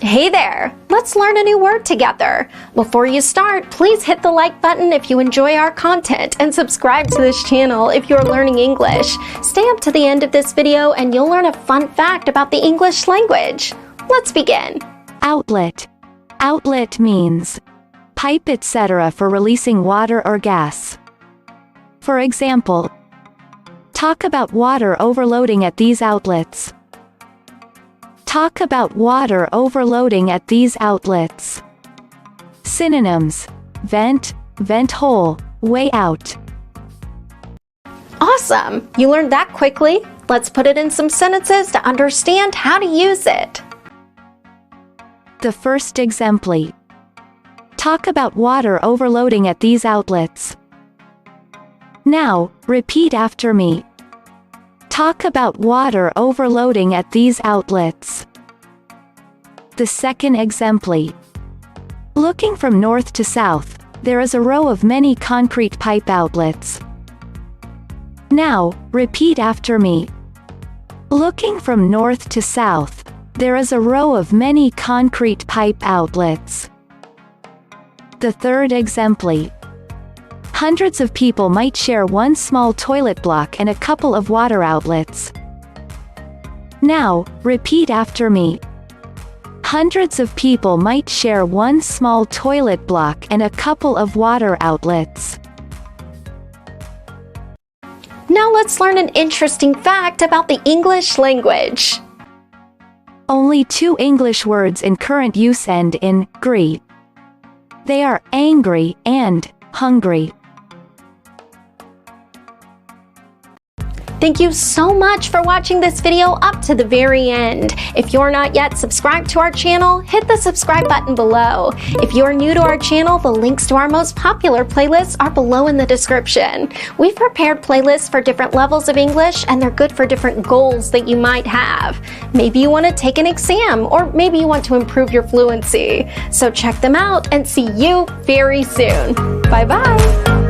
Hey there! Let's learn a new word together. Before you start, please hit the like button if you enjoy our content and subscribe to this channel if you're learning English. Stay up to the end of this video and you'll learn a fun fact about the English language. Let's begin. Outlet. Outlet means pipe, etc. for releasing water or gas. For example, talk about water overloading at these outlets. Talk about water overloading at these outlets. Synonyms: vent, vent hole, way out. Awesome! You learned that quickly. Let's put it in some sentences to understand how to use it. The first example. Talk about water overloading at these outlets. Now, repeat after me. Talk about water overloading at these outlets. The second example. Looking from north to south, there is a row of many concrete pipe outlets. Now, repeat after me. Looking from north to south, there is a row of many concrete pipe outlets. The third example. Hundreds of people might share one small toilet block and a couple of water outlets. Now, repeat after me. Hundreds of people might share one small toilet block and a couple of water outlets. Now let's learn an interesting fact about the English language. Only 2 English words in current use end in "gry". They are angry and hungry. Thank you so much for watching this video up to the very end. If you're not yet subscribed to our channel, hit the subscribe button below. If you're new to our channel, the links to our most popular playlists are below in the description. We've prepared playlists for different levels of English, and they're good for different goals that you might have. Maybe you want to take an exam, or maybe you want to improve your fluency. So check them out and see you very soon. Bye-bye.